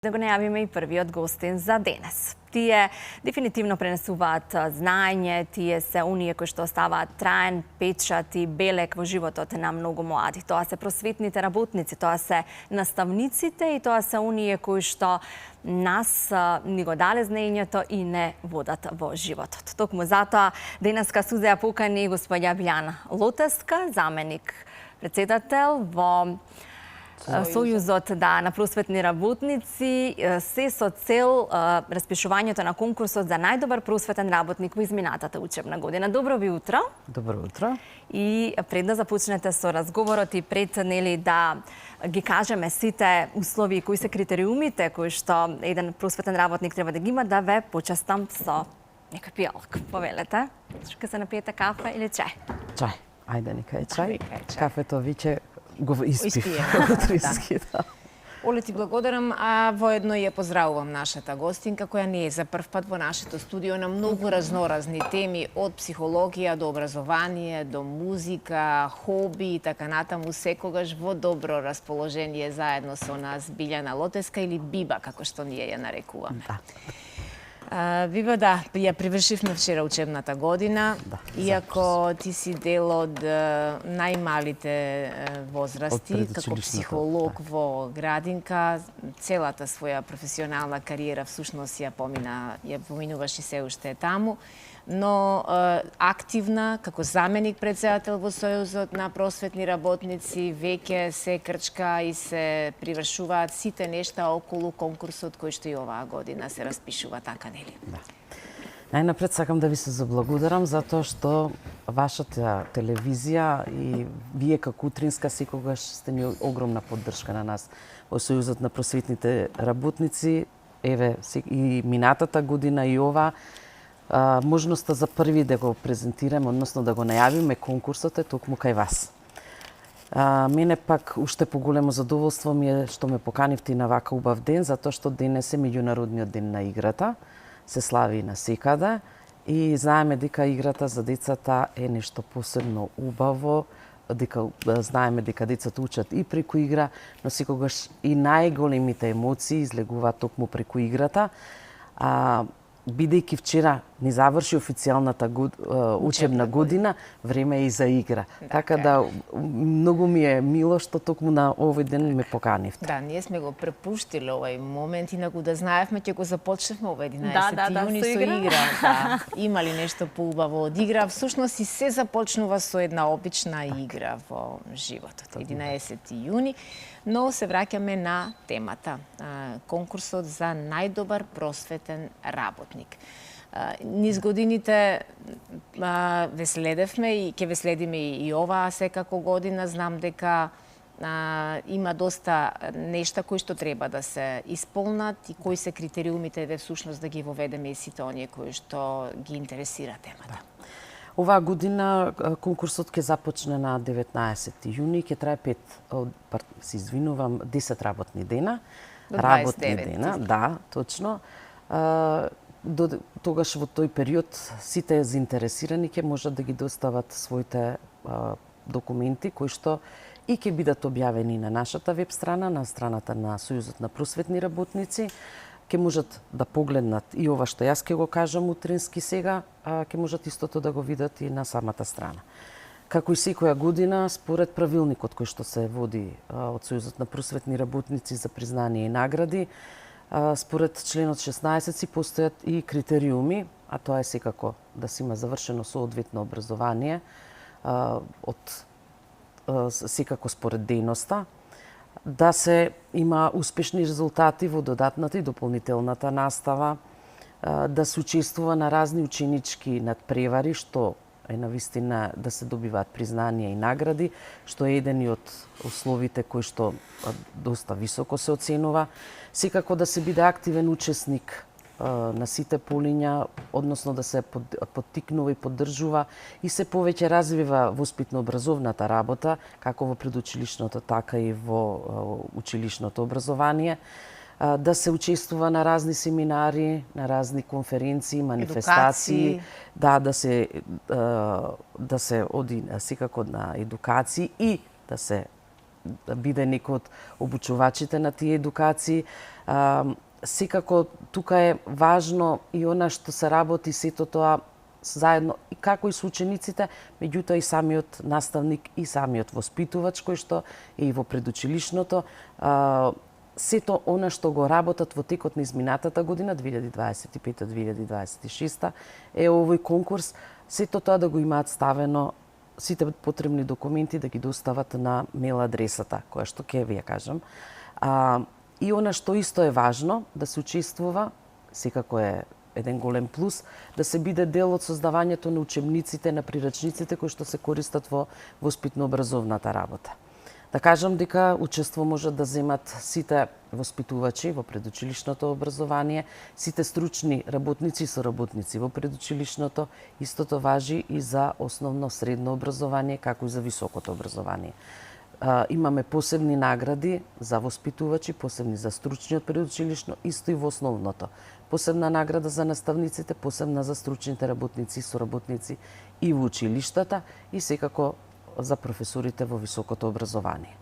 Да го најавиме и првиот гостин за денес. Тие дефинитивно пренесуваат знаење, тие се оние кои што оставаат траен печат и белег во животот на многу млади. Тоа се просветните работници, тоа се наставниците и тоа се оние кои што нас ни го дале знаењето и не водат во животот. Токму затоа денеска Сузеја покани господја Билјана Лотеска, заменик председател во Сојузот на просветни работници, се со цел распишувањето на конкурсот за најдобар просветен работник во изминатата учебна година. Добро ви утро. Добро утро. И пред да започнете со разговорот и пред да ги кажеме сите услови, кои се критериумите кои што еден просветен работник треба да ги има, да ве почестам со некој пијалок. Повелете, ќе се напиете кафе или чај? Чај. Ајде, нека е чај. Кафето виче го испив. Да. Оле, ти благодарам, а воедно ја поздравувам нашата гостинка, која не е за прв пат во нашето студио на многу разноразни теми, од психологија до образование, до музика, хоби и така натаму, секогаш во добро расположение заедно со нас Билјана Лотеска или Биба, како што ние ја нарекуваме. Да. Биба, да, ја привршивме вчера учебната година, иако ти си дел од најмалите возрасти, како психолог во градинка, целата своја професионална кариера всушност ја поминуваш и се уште таму, но активна како заменик председател во Сојузот на просветни работници, веќе се крчка и се привршуваат сите нешта околу конкурсот кој што и оваа година се распишува, така нели? Да. Најнапред сакам да ви се заблагодарам затоа што вашата телевизија и вие како утринска секогаш сте ни огромна поддршка на нас во Сојузот на просветните работници. Еве и минатата година и ова можноста за први да го презентираме, односно да го најавиме конкурсот е токму кај вас. Мене пак уште поголемо задоволство ми е што ме поканивте на вака убав ден, затоа што денес е меѓународниот ден на играта, се слави на секаде и знаеме дека играта за децата е нешто посебно убаво, дека знаеме дека децата учат и преку игра, но секогаш и најголемите емоции излегуваат токму преку играта. Бидејќи вчера ни заврши официјалната учебна година, време е и за игра. Така да многу ми е мило што токму на овој ден ме поканивте. Да, ние сме го препуштиле овој момент, инаку да знаевме ќе го започневме овој 11 јуни со игра. Да, има ли нешто поубаво од игра? Всушност и се започнува со една обична игра во животот. 11 јуни. Но се враќаме на темата. Конкурсот за најдобар просветен работник. Низ годините ве следевме и ќе ве следиме и оваа секако година. Знам дека има доста нешта кои што треба да се исполнат и кои се критериумите ве всушност да ги воведеме и сите оние кои што ги интересира темата. Оваа година конкурсот ќе започне на 19 јуни, ќе трае 10 работни дена. Работни дена, да, точно. До тогаш во тој период сите заинтересирани ќе можат да ги достават своите документи кои што и ќе бидат објавени на нашата веб страна, на страната на Сојузот на просветни работници. Ќе можат да погледнат и ова што јас ќе го кажам утрински сега, ќе можат истото да го видат и на самата страна. Како и секоја година, според правилникот кој што се води од Сојузот на просветни работници за признание и награди, според членот 16 си постојат и критериуми, а тоа е секако да се има завршено соодветно образование, секако според дејноста, да се има успешни резултати во додатната и дополнителната настава, да се учествува на разни ученички надпревари, што е навистина да се добиваат признанија и награди, што е еден од условите кои што доста високо се оценува. Секако да се биде активен учесник на сите полиња, односно да се поттикнува и поддржува и се повеќе развива воспитно-образовната работа, како во предучилишното, така и во училишното образование, да се учествува на разни семинари, на разни конференции, манифестации, да се оди секако на едукации и да се да биде некој од обучувачите на тие едукации. Секако тука е важно и она што се работи сето тоа заедно, и како и со учениците, меѓутоа и самиот наставник и самиот воспитувач кој што е и во предучилишното, сето она што го работат во текот на изминатата година 2025-2026 е овој конкурс, сето тоа да го имаат ставено, сите потребни документи да ги достават на мейл адресата, која што ќе ви ја кажам. И она што исто е важно, да се учествува, секако е еден голем плюс, да се биде дел од создавањето на учебниците, на прирачниците кои што се користат во воспитно-образовната работа. Да кажам дека учество можат да земат сите воспитувачи во предучилишното образование, сите стручни работници и соработници во предучилишното, истото важи и за основно средно образование, како и за високото образование. Имаме посебни награди за воспитувачи, посебни за стручниот предучилишно, исто и во основното. Посебна награда за наставниците, посебна за стручните работници и соработници и во училиштата, и секако за професорите во високото образование.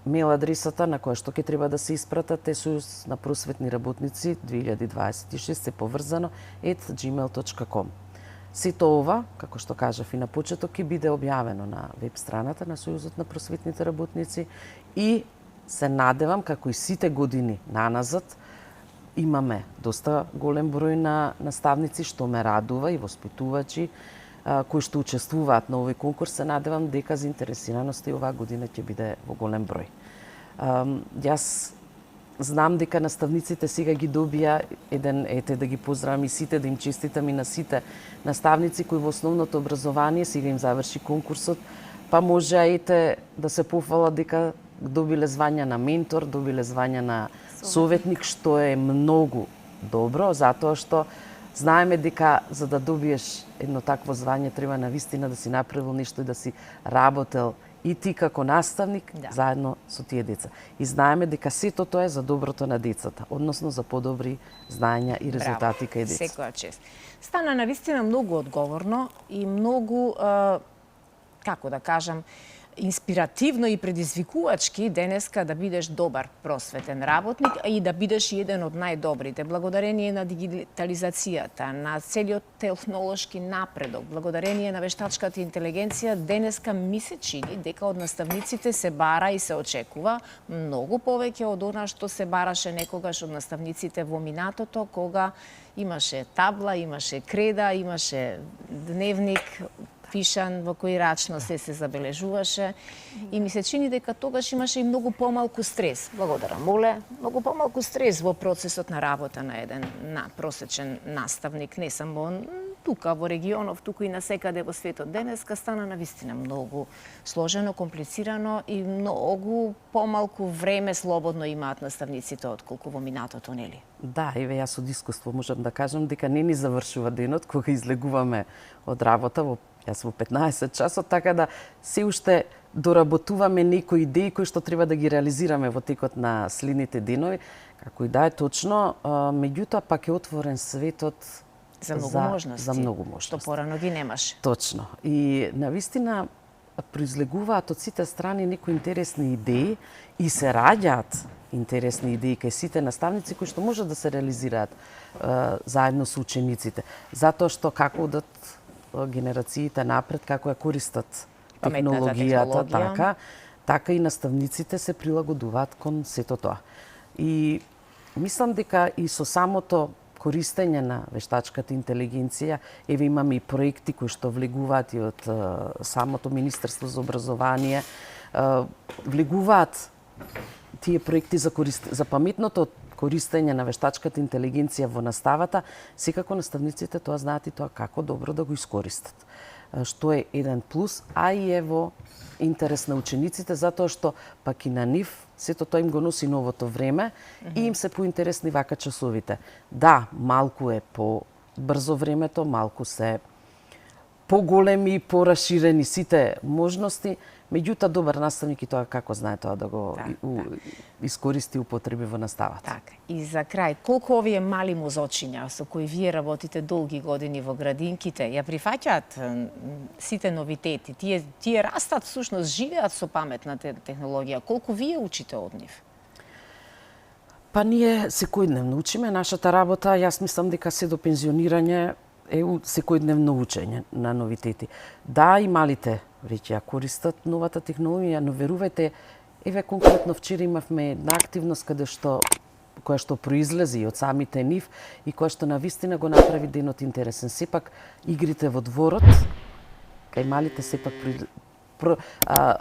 Мейл адресата на која што ќе треба да се испратат е Сојуз на просветни работници 2026 се поврзано @gmail.com. Сето ова, како што кажав и на почеток, ќе биде објавено на веб страната на Сојузот на просветните работници и се надевам, како и сите години наназад, имаме доста голем број на наставници, што ме радува, и воспитувачи кои што учествуваат на овој конкурс. Се надевам дека заинтересираноста и оваа година ќе биде во голем број. Јас знам дека наставниците сега ги добија еден, да ги поздравам и сите, да им честитам и на сите наставници кои во основното образование сега им заврши конкурсот, па може да се пофалат дека добиле звања на ментор, добиле звања на советник, што е многу добро, затоа што знаеме дека за да добиеш едно такво звање треба навистина да си направил нешто и да си работел и ти како наставник заедно со тие деца. И знаеме дека сето тоа е за доброто на децата, односно за подобри знаења и резултати кај децата. Секоја чест. Стана навистина многу одговорно и многу, како да кажам, инспиративно и предизвикувачки денеска да бидеш добар просветен работник и да бидеш еден од најдобрите. Благодарение на дигитализацијата, на целиот технолошки напредок, благодарение на вештачката интелигенција, денеска ми се чини дека од наставниците се бара и се очекува многу повеќе од она што се бараше некогаш од наставниците во минатото, кога имаше табла, имаше креда, имаше дневник, пишан во кој рачно се забележуваше, и ми се чини дека тогаш имаше и многу помалку стрес. Благодарам, моле, многу помалку стрес во процесот на работа на еден просечен наставник, не само тука во регионов, туку и насекаде во светот. Денеска стана навистина многу сложено, комплицирано и многу помалку време слободно имаат наставниците отколку во минатото, нели? Да, еве јас од искуство можам да кажам дека не ни завршува денот кога излегуваме од работа јас во 15 часот, така да се уште доработуваме некои идеи кои што треба да ги реализираме во текот на следните денови, како и да е точно, меѓутоа пак е отворен светот за многу можности, што порано ги немаше. Точно. И навистина произлегуваат од сите страни некои интересни идеи и се раѓаат интересни идеи кај сите наставници кои што можат да се реализираат заедно со учениците. Затоа што како одат генерациите напред, како ја користат технологијата, така и наставниците се прилагодуваат кон сето тоа. И мислам дека и со самото користење на вештачката интелигенција, еве имаме и проекти кои што влегуваат и од самото Министерство за образование, влегуваат тие проекти за паметното користење на вештачката интелигенција во наставата, секако наставниците тоа знаат и тоа како добро да го искористат. Што е еден плюс, а и е во интерес на учениците, затоа што пак и на нив сето тоа им го носи новото време и им се поинтересни вака часовите. Да, малку е по-брзо времето, малку се поголеми и пораширени сите можности, Меѓутоа, добар наставник и тоа како знае тоа да го искористи и употреби во наставата. Така. И за крај, колку овие мали мозочиња со кои вие работите долги години во градинките, ја прифаќаат сите новитети? Тие растат, всушност, живеат со паметната технологија. Колку вие учите од нив? Па ние секојдневно учиме. Нашата работа, јас мислам дека се до пензионирање е секојдневно учење на новитети. Да, и малите веќе ја користат новата технологија, но верувајте, еве конкретно вчера имавме една активност која што произлези од самите нив и која што навистина го направи денот интересен. Сепак игрите во дворот кај малите сепак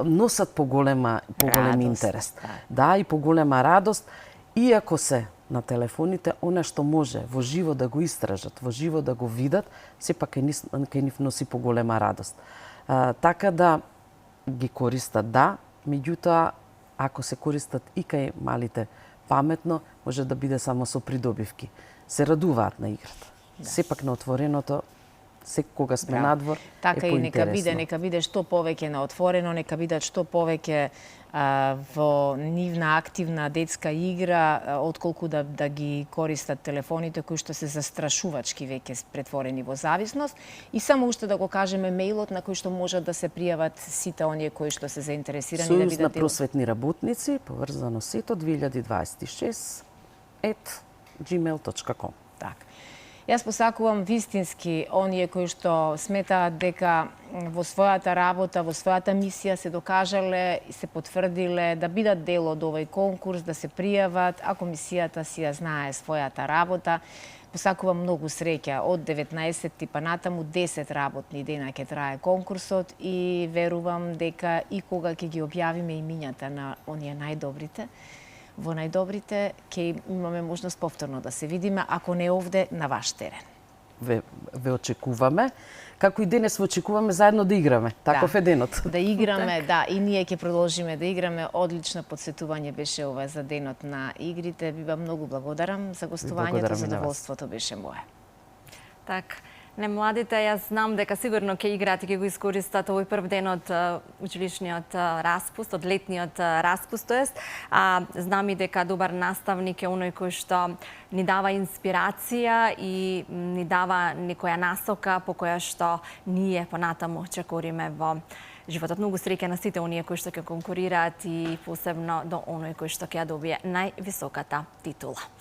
носат поголем интерес. Да, и поголема радост. Иако се на телефоните, она што може во живо да го истражат, во живо да го видат, сепак кај нив носи поголема радост. Така да ги користат, да, меѓутоа, ако се користат и кај малите паметно, може да биде само со придобивки. Се радуваат на играта. Да. Сепак на отвореното, кога сме надвор, така е поинтересно. Нека биде што повеќе на отворено, нека бидат што повеќе во нивна активна детска игра, отколку да ги користат телефоните кои што се застрашувачки веќе претворени во зависност. И само уште да го кажеме мејлот на кој што можат да се пријават сите оние кои што се заинтересирани да бидат Сојуз на просветни работници, поврзано сето 2026@gmail.com. Така. Јас посакувам вистински оние кои што сметаат дека во својата работа, во својата мисија се докажале и се потврдиле да бидат дел од овој конкурс, да се пријават, а комисијата си ја знае својата работа. Посакувам многу среќа. Од 19 па натаму 10 работни дена ќе трае конкурсот и верувам дека и кога ќе ги објавиме имињата на оние најдобрите, во најдобрите ќе имаме можност повторно да се видиме, ако не овде, на ваш терен. Ве очекуваме. Како и денес ве очекуваме заедно да играме. Таков е денот. Да играме, да, и ние ќе продолжиме да играме. Одлично подсетување беше ова за денот на игрите. Би многу благодарам за гостувањето, задоволството беше мое. Така. Не младите, јас знам дека сигурно ќе играат и ќе го искористат овој прв ден од училишниот распуст, од летниот распуст, тоест. Знам и дека добар наставник е оној кој што ни дава инспирација и ни дава некоја насока по која што ние понатаму ќе кориме во животот. Многу среќа на сите оние кои што ќе конкурираат и посебно до оној кој што ќе ја добие највисоката титула.